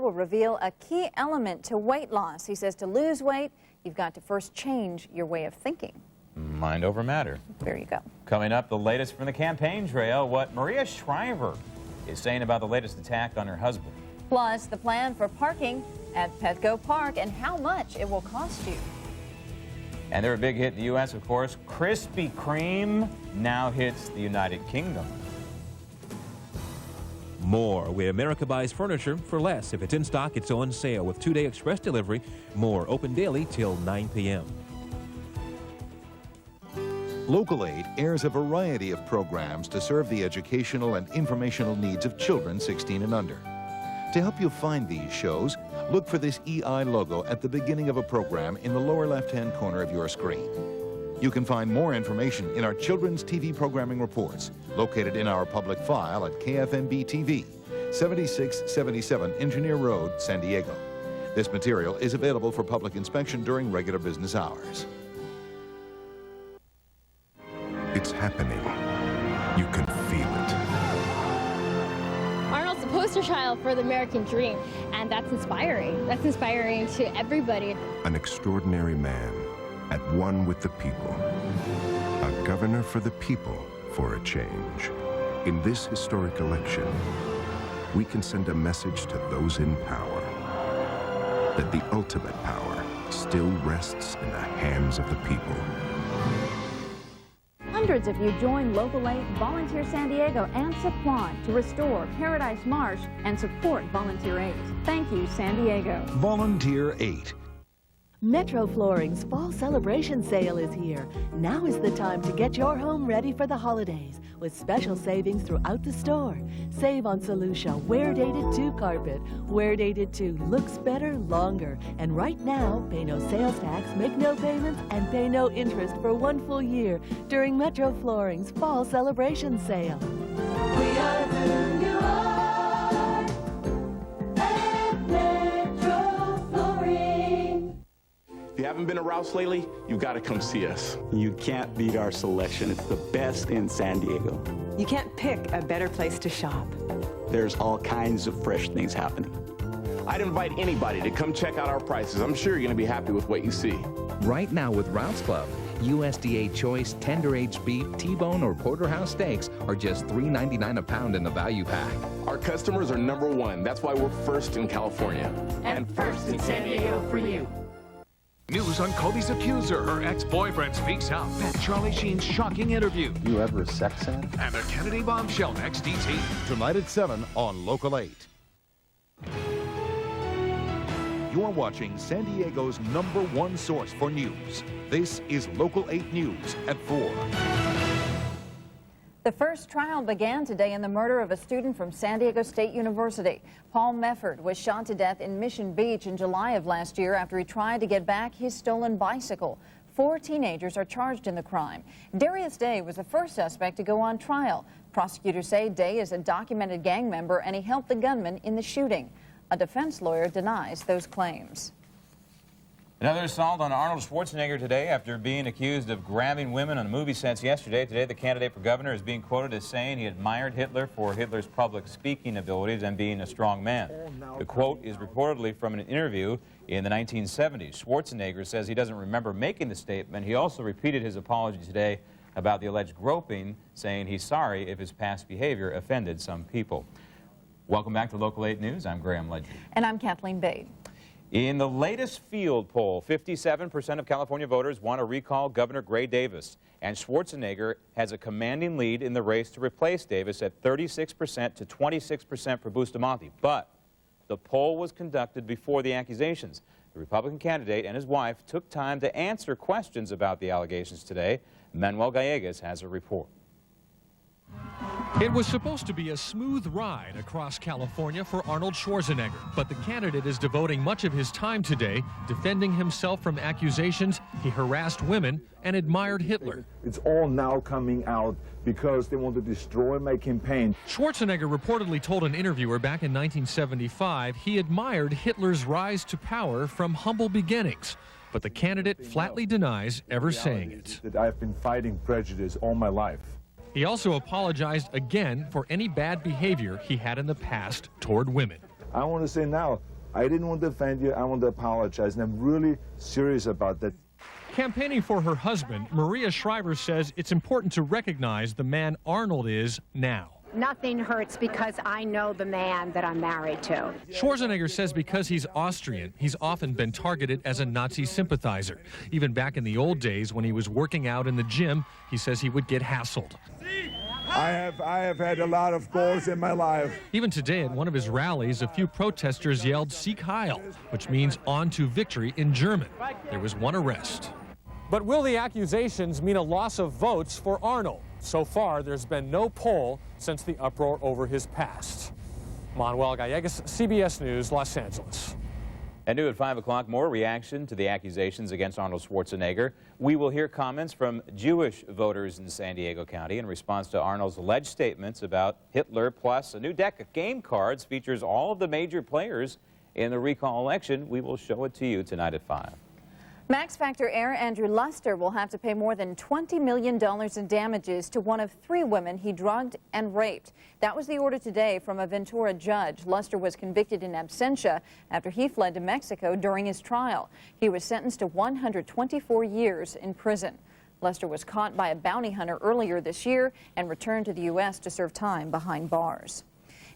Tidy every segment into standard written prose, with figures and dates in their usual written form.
will reveal a key element to weight loss. He says to lose weight, you've got to first change your way of thinking. Mind over matter. There you go. Coming up, the latest from the campaign trail, what Maria Shriver is saying about the latest attack on her husband. Plus, the plan for parking at Petco Park and how much it will cost you. And they're a big hit in the U.S., of course. Krispy Kreme now hits the United Kingdom. More, where America buys furniture for less. If it's in stock, it's on sale with 2-day express delivery. More, open daily till 9 p.m. Local 8 airs a variety of programs to serve the educational and informational needs of children 16 and under. To help you find these shows, look for this EI logo at the beginning of a program in the lower left-hand corner of your screen. You can find more information in our children's TV programming reports, located in our public file at KFMB TV, 7677 Engineer Road, San Diego. This material is available for public inspection during regular business hours. It's happening. You can feel it. Arnold's the poster child for the American dream, and that's inspiring. That's inspiring to everybody. An extraordinary man, at one with the people. A governor for the people for a change. In this historic election, we can send a message to those in power that the ultimate power still rests in the hands of the people. Hundreds of you join Local 8, Volunteer San Diego, and Supply to restore Paradise Marsh and support Volunteer 8. Thank you, San Diego. Volunteer 8. Metro Flooring's Fall Celebration Sale is here. Now is the time to get your home ready for the holidays with special savings throughout the store. Save on Solutia Wear Dated 2 carpet. Wear Dated 2 looks better longer. And right now, pay no sales tax, make no payments, and pay no interest for 1 full year during Metro Flooring's Fall Celebration Sale. We are who you are at Metro Flooring. If you haven't been to Rouse lately, you got to come see us. You can't beat our selection. It's the best in San Diego. You can't pick a better place to shop. There's all kinds of fresh things happening. I'd invite anybody to come check out our prices. I'm sure you're going to be happy with what you see. Right now with Rouse Club, USDA choice tender-aged beef, T-bone, or porterhouse steaks are just $3.99 a pound in the value pack. Our customers are #1. That's why we're first in California. And first in San Diego for you. News on Kobe's accuser. Her ex-boyfriend speaks out. And Charlie Sheen's shocking interview. You ever a sex fan? And the Kennedy bombshell next, DT. Tonight at 7 on Local 8. You're watching San Diego's #1 source for news. This is Local 8 News at 4. The first trial began today in the murder of a student from San Diego State University. Paul Mefford was shot to death in Mission Beach in July of last year after he tried to get back his stolen bicycle. 4 teenagers are charged in the crime. Darius Day was the first suspect to go on trial. Prosecutors say Day is a documented gang member and he helped the gunman in the shooting. A defense lawyer denies those claims. Another assault on Arnold Schwarzenegger today after being accused of grabbing women on movie sets yesterday. Today, the candidate for governor is being quoted as saying he admired Hitler for Hitler's public speaking abilities and being a strong man. The quote is reportedly from an interview in the 1970s. Schwarzenegger says he doesn't remember making the statement. He also repeated his apology today about the alleged groping, saying he's sorry if his past behavior offended some people. Welcome back to Local 8 News. I'm Graham Ledger. And I'm Kathleen Bade. In the latest field poll, 57% of California voters want to recall Governor Gray Davis, and Schwarzenegger has a commanding lead in the race to replace Davis at 36% to 26% for Bustamante. But the poll was conducted before the accusations. The Republican candidate and his wife took time to answer questions about the allegations today. Manuel Gallegos has a report. It was supposed to be a smooth ride across California for Arnold Schwarzenegger, but the candidate is devoting much of his time today defending himself from accusations he harassed women and admired Hitler. It's all now coming out because they want to destroy my campaign. Schwarzenegger reportedly told an interviewer back in 1975 he admired Hitler's rise to power from humble beginnings, but the candidate flatly denies ever saying it. That I've been fighting prejudice all my life. He also apologized again for any bad behavior he had in the past toward women. I want to say now, I didn't want to offend you. I want to apologize, and I'm really serious about that. Campaigning for her husband, Maria Shriver says it's important to recognize the man Arnold is now. Nothing hurts because I know the man that I'm married to. Schwarzenegger says because he's Austrian, he's often been targeted as a Nazi sympathizer. Even back in the old days when he was working out in the gym, he says he would get hassled. I have had a lot of goals in my life. Even today at one of his rallies, a few protesters yelled "Sieg Heil," which means on to victory in German. There was one arrest. But will the accusations mean a loss of votes for Arnold? So far, there's been no poll since the uproar over his past. Manuel Gallegos, CBS News, Los Angeles. And new at 5 o'clock, more reaction to the accusations against Arnold Schwarzenegger. We will hear comments from Jewish voters in San Diego County in response to Arnold's alleged statements about Hitler, plus a new deck of game cards features all of the major players in the recall election. We will show it to you tonight at 5. Max Factor heir Andrew Luster will have to pay more than $20 million in damages to one of 3 women he drugged and raped. That was the order today from a Ventura judge. Luster was convicted in absentia after he fled to Mexico during his trial. He was sentenced to 124 years in prison. Luster was caught by a bounty hunter earlier this year and returned to the U.S. to serve time behind bars.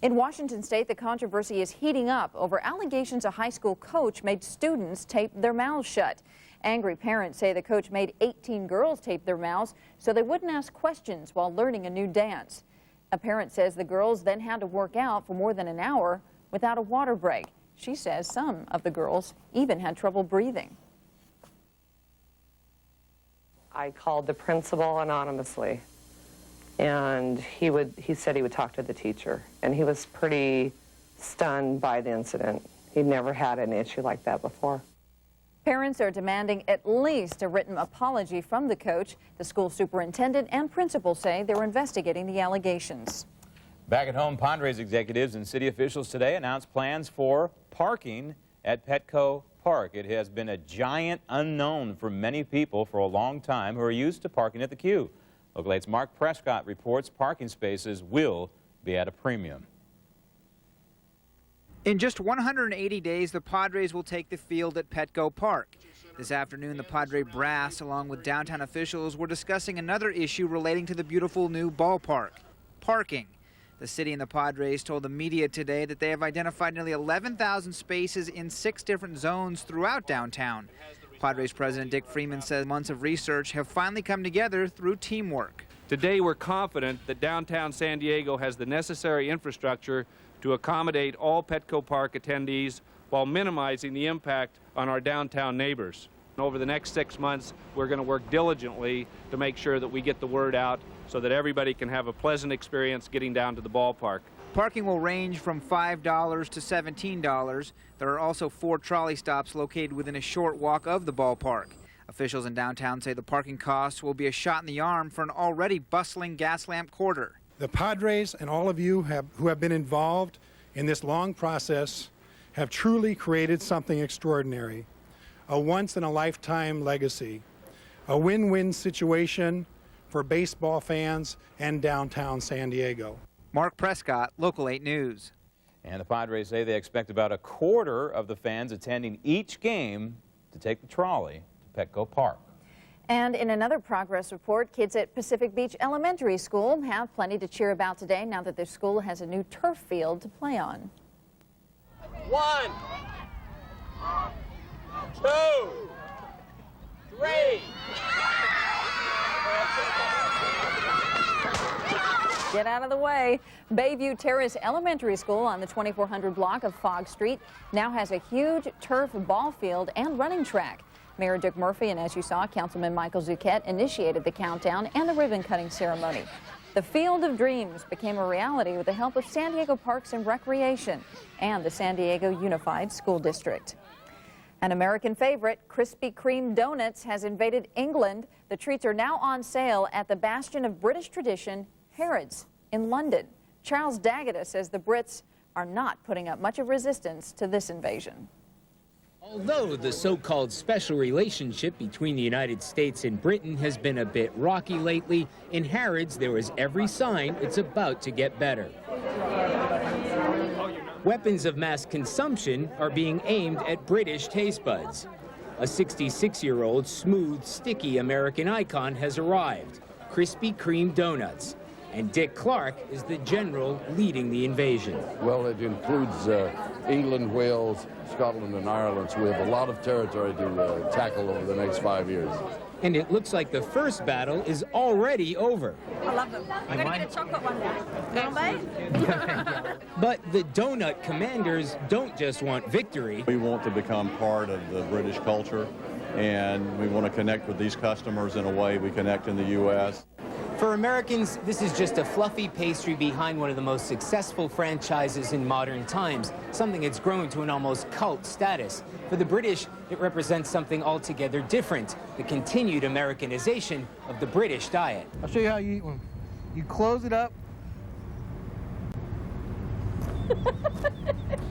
In Washington state, the controversy is heating up over allegations a high school coach made students tape their mouths shut. Angry parents say the coach made 18 girls tape their mouths so they wouldn't ask questions while learning a new dance. A parent says the girls then had to work out for more than an hour without a water break. She says some of the girls even had trouble breathing. I called the principal anonymously, and he said he would talk to the teacher, and he was pretty stunned by the incident. He'd never had an issue like that before. Parents are demanding at least a written apology from the coach. The school superintendent and principal say they're investigating the allegations. Back at home, Padres executives and city officials today announced plans for parking at Petco Park. It has been a giant unknown for many people for a long time who are used to parking at the queue. Local 8's Mark Prescott reports parking spaces will be at a premium. In just 180 days, the Padres will take the field at Petco Park. This afternoon, the Padre brass, along with downtown officials, were discussing another issue relating to the beautiful new ballpark, parking. The city and the Padres told the media today that they have identified nearly 11,000 spaces in 6 different zones throughout downtown. Padres President Dick Freeman says months of research have finally come together through teamwork. Today, we're confident that downtown San Diego has the necessary infrastructure to accommodate all Petco Park attendees while minimizing the impact on our downtown neighbors. Over the next 6 months, we're going to work diligently to make sure that we get the word out so that everybody can have a pleasant experience getting down to the ballpark. Parking will range from $5 to $17. There are also 4 trolley stops located within a short walk of the ballpark. Officials in downtown say the parking costs will be a shot in the arm for an already bustling gas lamp quarter. The Padres and all of you who have been involved in this long process have truly created something extraordinary, a once-in-a-lifetime legacy, a win-win situation for baseball fans and downtown San Diego. Mark Prescott, Local 8 News. And the Padres say they expect about a quarter of the fans attending each game to take the trolley to Petco Park. And in another progress report, kids at Pacific Beach Elementary School have plenty to cheer about today now that their school has a new turf field to play on. 1, 2, 3. Get out of the way. Bayview Terrace Elementary School on the 2400 block of Fogg Street now has a huge turf ball field and running track. Mayor Dick Murphy and, as you saw, Councilman Michael Zucchett initiated the countdown and the ribbon-cutting ceremony. The Field of Dreams became a reality with the help of San Diego Parks and Recreation and the San Diego Unified School District. An American favorite, Krispy Kreme Donuts, has invaded England. The treats are now on sale at the bastion of British tradition, Harrods, in London. Charles Daggett says the Brits are not putting up much of resistance to this invasion. Although the so-called special relationship between the United States and Britain has been a bit rocky lately, in Harrods there is every sign it's about to get better. Weapons of mass consumption are being aimed at British taste buds. A 66-year-old smooth, sticky American icon has arrived, Krispy Kreme donuts. And Dick Clark is the general leading the invasion. Well, it includes England, Wales, Scotland, and Ireland, so we have a lot of territory to tackle over the next 5 years. And it looks like the first battle is already over. I love them. I'm going to get a chocolate one now. But the donut commanders don't just want victory. We want to become part of the British culture, and we want to connect with these customers in a way we connect in the U.S. For Americans, this is just a fluffy pastry behind one of the most successful franchises in modern times, something that's grown to an almost cult status. For the British, it represents something altogether different, the continued Americanization of the British diet. I'll show you how you eat one. You close it up,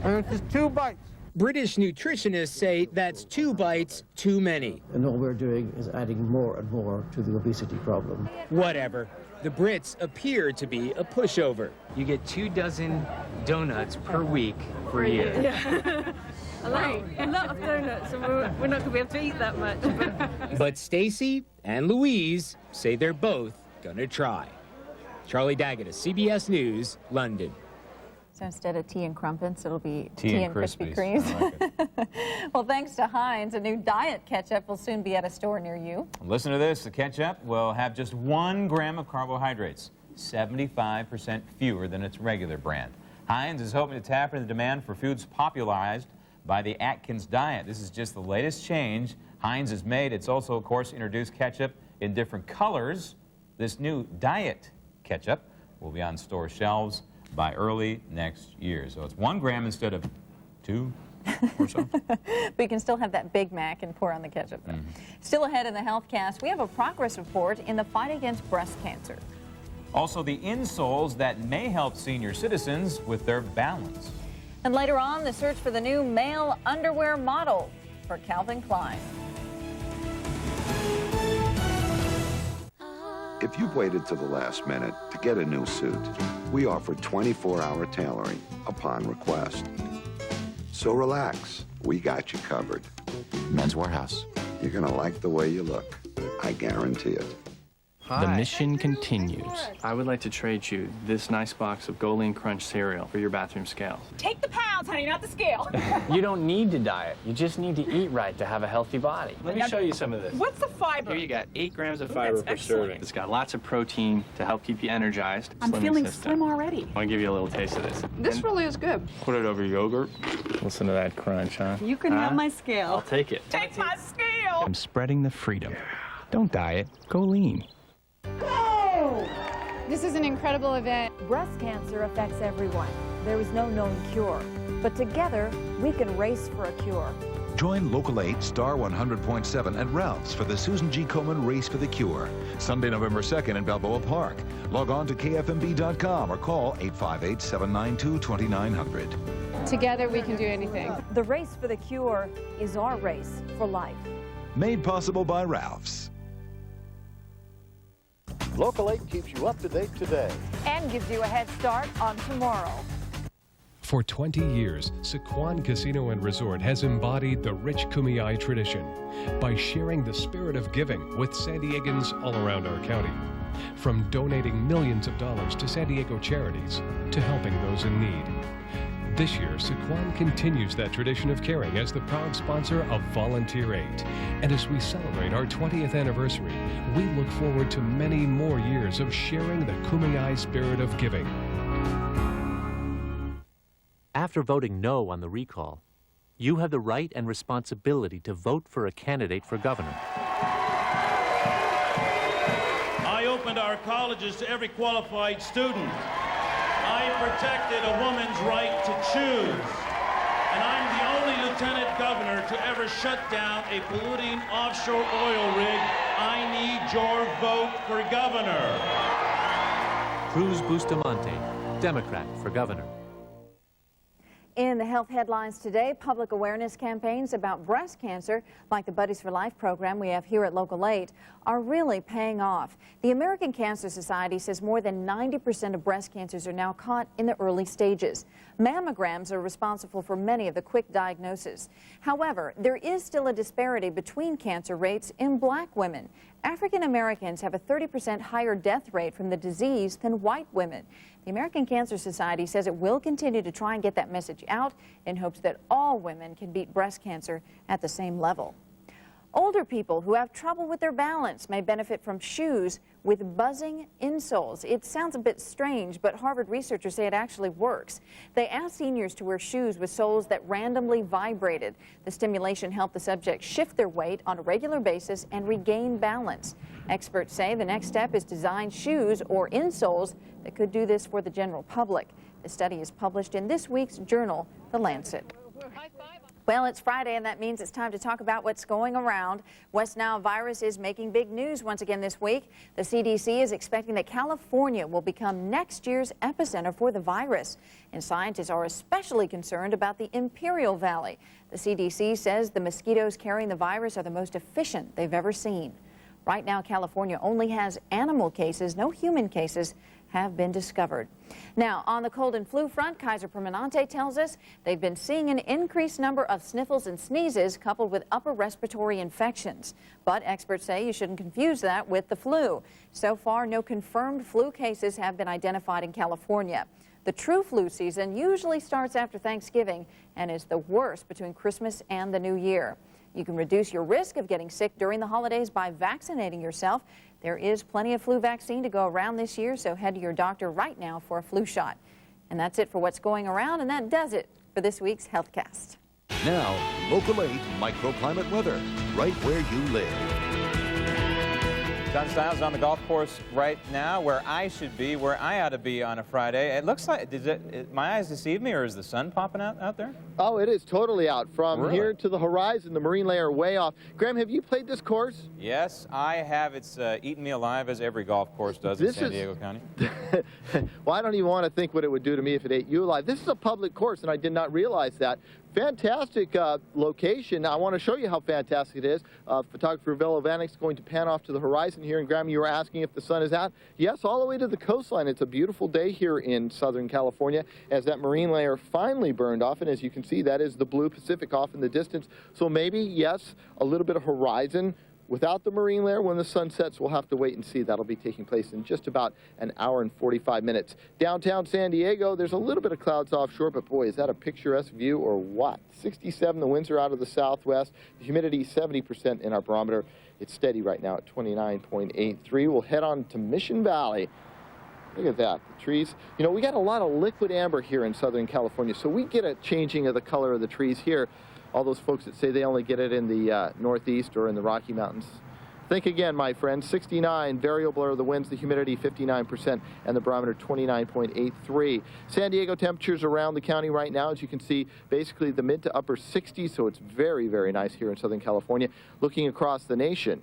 and it's just 2 bites. British nutritionists say that's 2 bites too many. And all we're doing is adding more and more to the obesity problem. Whatever. The Brits appear to be a pushover. You get 2 dozen donuts per week for a year. Yeah. A lot of donuts, and we're not going to be able to eat that much. But Stacy and Louise say they're both gonna try. Charlie Daggett, CBS News, London. So instead of tea and crumpets, it'll be tea and Krispy Kremes. Like well, thanks to Heinz, a new diet ketchup will soon be at a store near you. Listen to this. The ketchup will have just 1 gram of carbohydrates, 75% fewer than its regular brand. Heinz is hoping to tap into the demand for foods popularized by the Atkins diet. This is just the latest change Heinz has made. It's also, of course, introduced ketchup in different colors. This new diet ketchup will be on store shelves by early next year. So it's 1 gram instead of 2 or so. But you can still have that Big Mac and pour on the ketchup. Still ahead in the HealthCast, we have a progress report in the fight against breast cancer. Also, the insoles that may help senior citizens with their balance. And later on, the search for the new male underwear model for Calvin Klein. If you've waited to the last minute to get a new suit, we offer 24-hour tailoring upon request. So relax, we got you covered. Men's Warehouse. You're gonna like the way you look. I guarantee it. The mission continues. I would like to trade you this nice box of Golean Crunch cereal for your bathroom scale. Take the pounds, honey, not the scale. You don't need to diet. You just need to eat right to have a healthy body. Let me show you some of this. What's the fiber? Here you got 8 grams of fiber per serving. It's got lots of protein to help keep you energized. I'm feeling slim already. I want to give you a little taste of this. This really is good. Put it over yogurt. Listen to that crunch, huh? You can have my scale. I'll take it. Take my scale. I'm spreading the freedom. Don't diet. Go lean. This is an incredible event. Breast cancer affects everyone. There is no known cure. But together, we can race for a cure. Join Local 8, Star 100.7 and Ralph's for the Susan G. Komen Race for the Cure. Sunday, November 2nd in Balboa Park. Log on to KFMB.com or call 858-792-2900. Together we can do anything. The race for the cure is our race for life. Made possible by Ralph's. Local 8 keeps you up to date today. And gives you a head start on tomorrow. For 20 years, Sycuan Casino and Resort has embodied the rich Kumeyaay tradition by sharing the spirit of giving with San Diegans all around our county. From donating millions of dollars to San Diego charities to helping those in need. This year, Sycuan continues that tradition of caring as the proud sponsor of Volunteer 8. And as we celebrate our 20th anniversary, we look forward to many more years of sharing the Kumeyaay spirit of giving. After voting no on the recall, you have the right and responsibility to vote for a candidate for governor. I opened our colleges to every qualified student. I protected a woman's right to choose. And I'm the only lieutenant governor to ever shut down a polluting offshore oil rig. I need your vote for governor. Cruz Bustamante, Democrat for governor. In the health headlines today, public awareness campaigns about breast cancer, like the Buddies for Life program we have here at Local 8, are really paying off. The American Cancer Society says more than 90% of breast cancers are now caught in the early stages. Mammograms are responsible for many of the quick diagnoses. However, there is still a disparity between cancer rates in black women. African Americans have a 30% higher death rate from the disease than white women. The American Cancer Society says it will continue to try and get that message out in hopes that all women can beat breast cancer at the same level. Older people who have trouble with their balance may benefit from shoes with buzzing insoles. It sounds a bit strange, but Harvard researchers say it actually works. They asked seniors to wear shoes with soles that randomly vibrated. The stimulation helped the subjects shift their weight on a regular basis and regain balance. Experts say the next step is to design shoes or insoles that could do this for the general public. The study is published in this week's journal, The Lancet. Well, it's Friday, and that means it's time to talk about what's going around. West Nile virus is making big news once again this week. The CDC is expecting that California will become next year's epicenter for the virus. And scientists are especially concerned about the Imperial Valley. The CDC says the mosquitoes carrying the virus are the most efficient they've ever seen. Right now, California only has animal cases, no human cases have been discovered. Now, on the cold and flu front, Kaiser Permanente tells us they've been seeing an increased number of sniffles and sneezes coupled with upper respiratory infections. But experts say you shouldn't confuse that with the flu. So far, no confirmed flu cases have been identified in California. The true flu season usually starts after Thanksgiving and is the worst between Christmas and the New Year. You can reduce your risk of getting sick during the holidays by vaccinating yourself. There is plenty of flu vaccine to go around this year, so head to your doctor right now for a flu shot. And that's it for what's going around, and that does it for this week's HealthCast. Now, Local 8 microclimate weather, right where you live. John Stiles on the golf course right now, where I should be, where I ought to be on a Friday. It looks like, my eyes deceive me, or is the sun popping out there? Oh, it is totally out. From Really? here to the horizon, the marine layer way off. Graham, have you played this course? Yes, I have. It's eaten me alive, as every golf course does in San Diego County. Well, I don't even want to think what it would do to me if it ate you alive. This is a public course, and I did not realize that. Fantastic location. I want to show you how fantastic it is. Photographer Velo Vanik's going to pan off to the horizon here. And Graham, you were asking if the sun is out. Yes, all the way to the coastline. It's a beautiful day here in Southern California as that marine layer finally burned off. And as you can see, that is the blue Pacific off in the distance. So maybe, yes, a little bit of horizon. Without the marine layer, when the sun sets, we'll have to wait and see. That'll be taking place in just about an hour and 45 minutes. Downtown San Diego, there's a little bit of clouds offshore, but boy, is that a picturesque view or what? 67, the winds are out of the southwest. The humidity 70% in our barometer. It's steady right now at 29.83. We'll head on to Mission Valley. Look at that, the trees. You know, we got a lot of liquid amber here in Southern California, so we get a changing of the color of the trees here. All those folks that say they only get it in the Northeast or in the Rocky Mountains. Think again, my friends. 69, variable are the winds, the humidity 59%, and the barometer 29.83. San Diego temperatures around the county right now, as you can see, basically the mid to upper 60s, so it's very, very nice here in Southern California. Looking across the nation,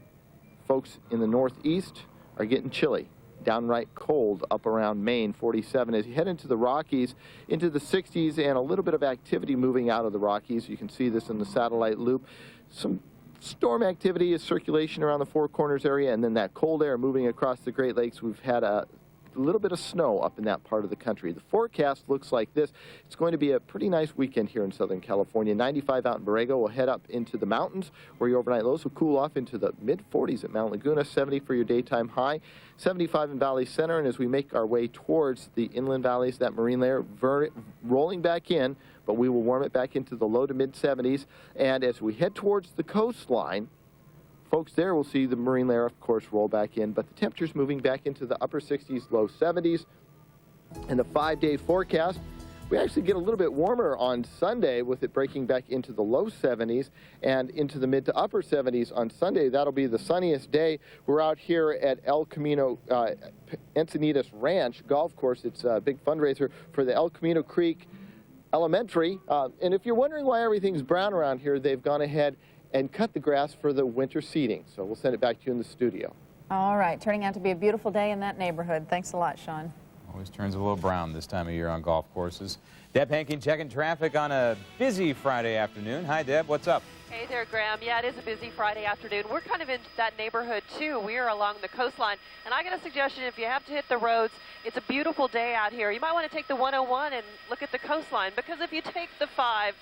folks in the Northeast are getting chilly. Downright cold up around Maine, 47. As you head into the Rockies, into the 60s, and a little bit of activity moving out of the Rockies. You can see this in the satellite loop. Some storm activity is circulation around the Four Corners area, and then that cold air moving across the Great Lakes. We've had a little bit of snow up in that part of the country. The forecast looks like this. It's going to be a pretty nice weekend here in Southern California. 95 out in Borrego. We'll head up into the mountains where your overnight lows will cool off into the mid-40s at Mount Laguna. 70 for your daytime high. 75 in Valley Center. And as we make our way towards the inland valleys, that marine layer rolling back in, but we will warm it back into the low to mid-70s. And as we head towards the coastline, folks there will see the marine layer, of course, roll back in, but the temperatures moving back into the upper 60s, low 70s. And the 5-day forecast, we actually get a little bit warmer on Sunday with it breaking back into the low 70s and into the mid to upper 70s on Sunday. That'll be the sunniest day. We're out here at El Camino Encinitas Ranch Golf Course. It's a big fundraiser for the El Camino Creek Elementary. And if you're wondering why everything's brown around here, they've gone ahead and cut the grass for the winter seeding. So we'll send it back to you in the studio. All right, turning out to be a beautiful day in that neighborhood. Thanks a lot, Sean. Always turns a little brown this time of year on golf courses. Deb Hanking checking traffic on a busy Friday afternoon. Hi, Deb. What's up? Hey there, Graham. Yeah, it is a busy Friday afternoon. We're kind of in that neighborhood, too. We are along the coastline. And I got a suggestion. If you have to hit the roads, it's a beautiful day out here. You might want to take the 101 and look at the coastline, because if you take the 5,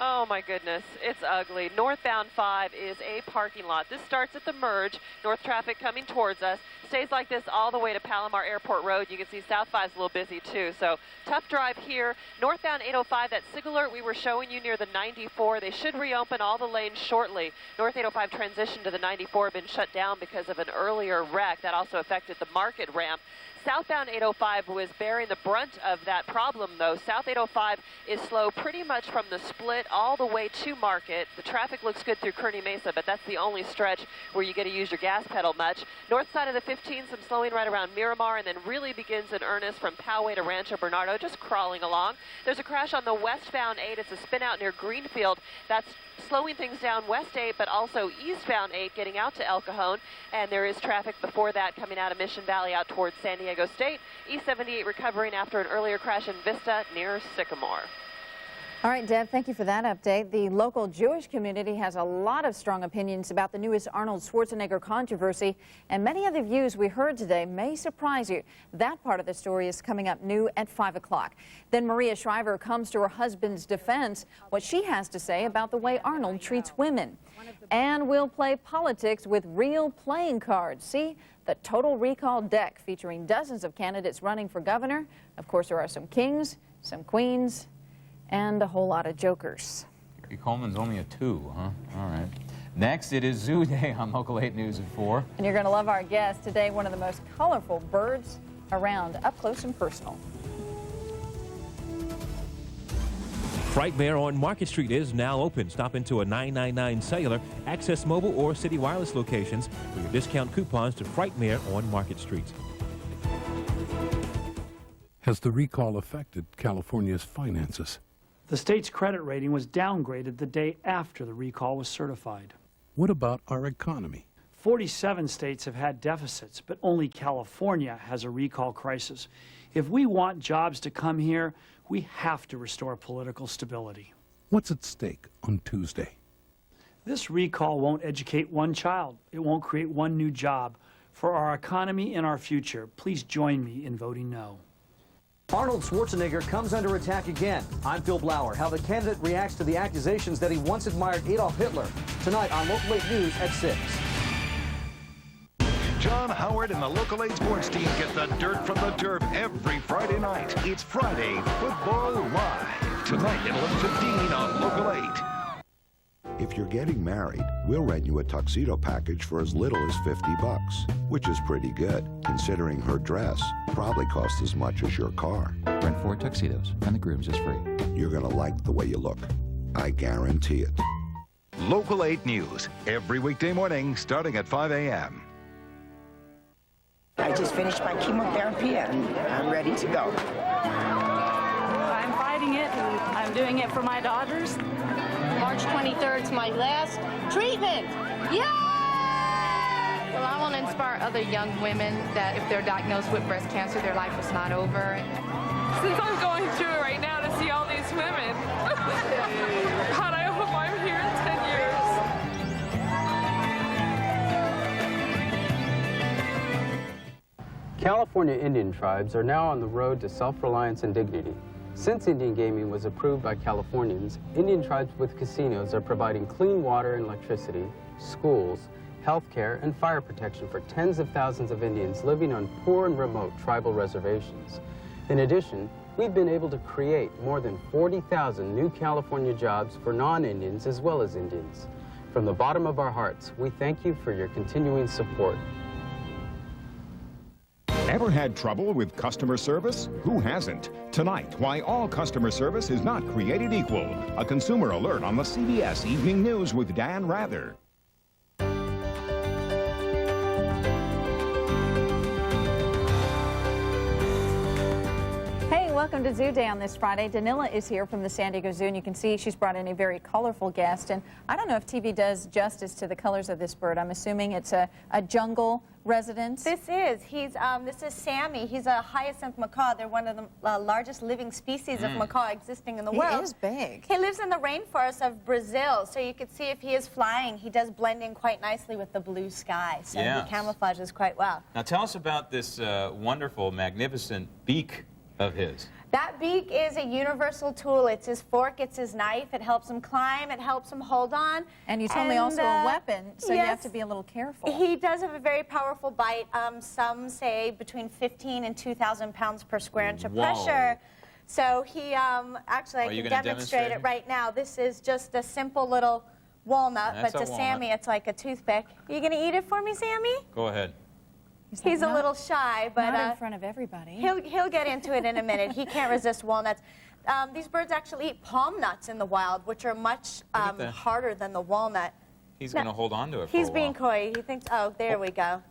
oh my goodness, it's ugly. Northbound 5 is a parking lot. This starts at the merge, north traffic coming towards us, stays like this all the way to Palomar Airport Road. You can see South 5 is a little busy too, so tough drive here. Northbound 805, that SIG alert we were showing you near the 94, they should reopen all the lanes shortly. North 805 transition to the 94 have been shut down because of an earlier wreck that also affected the Market ramp. Southbound 805 was bearing the brunt of that problem, though. South 805 is slow pretty much from the split all the way to Market. The traffic looks good through Kearney Mesa, but that's the only stretch where you get to use your gas pedal much. North side of the 15, some slowing right around Miramar, and then really begins in earnest from Poway to Rancho Bernardo, just crawling along. There's a crash on the westbound 8. It's a spin out near Greenfield. That's slowing things down west 8, but also eastbound 8 getting out to El Cajon. And there is traffic before that coming out of Mission Valley out towards San Diego State. East 78 recovering after an earlier crash in Vista near Sycamore. All right, Deb, thank you for that update. The local Jewish community has a lot of strong opinions about the newest Arnold Schwarzenegger controversy, and many of the views we heard today may surprise you. That part of the story is coming up new at 5 o'clock. Then Maria Shriver comes to her husband's defense, what she has to say about the way Arnold treats women. And we'll play politics with real playing cards. See, the Total Recall deck featuring dozens of candidates running for governor. Of course, there are some kings, some queens, and a whole lot of jokers. Gary Coleman's only a 2, huh? All right. Next, it is Zoo Day on Local 8 News at 4. And you're going to love our guest today, one of the most colorful birds around, up close and personal. Frightmare on Market Street is now open. Stop into a 999 Cellular, Access Mobile, or City Wireless locations for your discount coupons to Frightmare on Market Street. Has the recall affected California's finances? The state's credit rating was downgraded the day after the recall was certified. What about our economy? 47 states have had deficits, but only California has a recall crisis. If we want jobs to come here, we have to restore political stability. What's at stake on Tuesday? This recall won't educate one child. It won't create one new job. For our economy and our future, please join me in voting no. Arnold Schwarzenegger comes under attack again. I'm Phil Blauer. How the candidate reacts to the accusations that he once admired Adolf Hitler. Tonight on Local 8 News at 6. John Howard and the Local 8 sports team get the dirt from the turf every Friday night. It's Friday Football Live. Tonight at 11:15 on Local 8. If you're getting married, we'll rent you a tuxedo package for as little as $50, which is pretty good, considering her dress probably costs as much as your car. Rent 4 tuxedos, and the groom's is free. You're gonna like the way you look. I guarantee it. Local 8 News, every weekday morning starting at 5 a.m. I just finished my chemotherapy and I'm ready to go. I'm fighting it and I'm doing it for my daughters. March 23rd is my last treatment. Yay! Well, I want to inspire other young women that if they're diagnosed with breast cancer, their life is not over. Since I'm going through it right now to see all these women, God, I hope I'm here in 10 years. California Indian tribes are now on the road to self-reliance and dignity. Since Indian gaming was approved by Californians, Indian tribes with casinos are providing clean water and electricity, schools, health care, and fire protection for tens of thousands of Indians living on poor and remote tribal reservations. In addition, we've been able to create more than 40,000 new California jobs for non-Indians as well as Indians. From the bottom of our hearts, we thank you for your continuing support. Ever had trouble with customer service? Who hasn't? Tonight, why all customer service is not created equal. A consumer alert on the CBS Evening News with Dan Rather. welcome to Zoo Day on this Friday. Danila is here from the San Diego Zoo, and you can see she's brought in a very colorful guest. And I don't know if TV does justice to the colors of this bird. I'm assuming it's a jungle resident. This is Sammy. He's a hyacinth macaw. They're one of the largest living species of macaw existing in the world. He is big. He lives in the rainforest of Brazil, so you can see if he is flying, he does blend in quite nicely with the blue sky, so he camouflages quite well. Now tell us about this wonderful, magnificent beak of his. That beak is a universal tool. It's his fork, it's his knife. It helps him climb, it helps him hold on. And you told me also a weapon, so you have to be a little careful. He does have a very powerful bite. Some say between 15 and 2,000 pounds per square inch of pressure. So he, actually I can demonstrate it right now. This is just a simple little walnut, but to Sammy it's like a toothpick. Are you going to eat it for me, Sammy? Go ahead. He's a little shy, but not in front of everybody. He'll get into it in a minute. He can't resist walnuts. These birds actually eat palm nuts in the wild, which are much harder than the walnut. He's going to hold on to it for He's a while. being coy. He thinks, oh, there we go.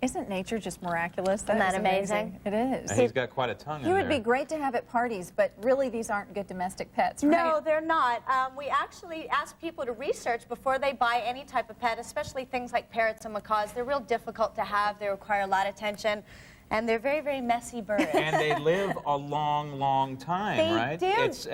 Isn't nature just miraculous? Isn't that amazing? It is. And he's got quite a tongue in He there. would be great to have at parties, but really these aren't good domestic pets, right? No, they're not. We actually ask people to research before they buy any type of pet, especially things like parrots and macaws. They're real difficult to have. They require a lot of attention. And they're very, very messy birds. And they live a long, long time, right? They do. It's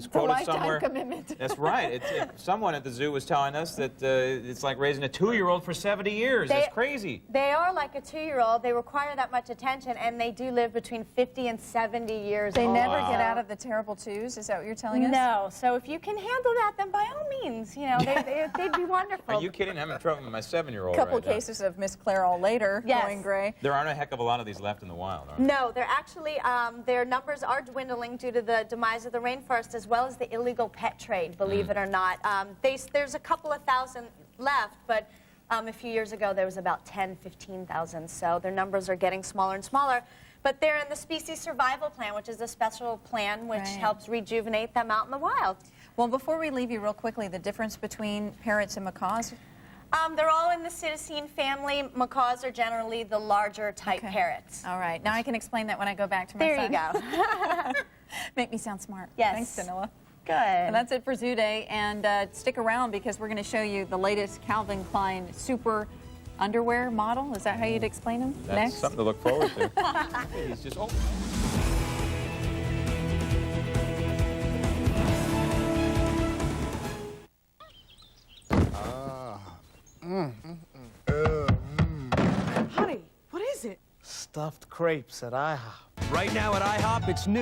quoted somewhere. Commitment. That's right. Someone at the zoo was telling us that it's like raising a 2-year-old for 70 years. That's crazy. They are like a 2-year-old. They require that much attention, and they do live between 50 and 70 years They old. never get out of the terrible twos? Is that what you're telling us? No. So if you can handle that, then by all means, you know, they'd be wonderful. Are you kidding? I'm in trouble with my 7-year-old A couple right now. cases of Miss Clairol later going gray. There aren't a heck of a lot of these left in the wild, are there? No, they're actually, their numbers are dwindling due to the demise of the rainforest as well as the illegal pet trade, believe it or not. There's a couple of thousand left, but a few years ago there was about 10, 15,000, so their numbers are getting smaller and smaller. But they're in the species survival plan, which is a special plan which helps rejuvenate them out in the wild. Well, before we leave you real quickly, the difference between parrots and macaws? They're all in the Psittacine family. Macaws are generally the larger type parrots. All right. Now I can explain that when I go back to my son. There you go. Make me sound smart. Yes. Thanks, Danila. Good. And that's it for Zoo Day. And stick around because we're going to show you the latest Calvin Klein super underwear model. Is that how you'd explain them? That's next? something to look forward to. He's just... Honey, what is it? Stuffed crepes at IHOP. Right now at IHOP, it's new.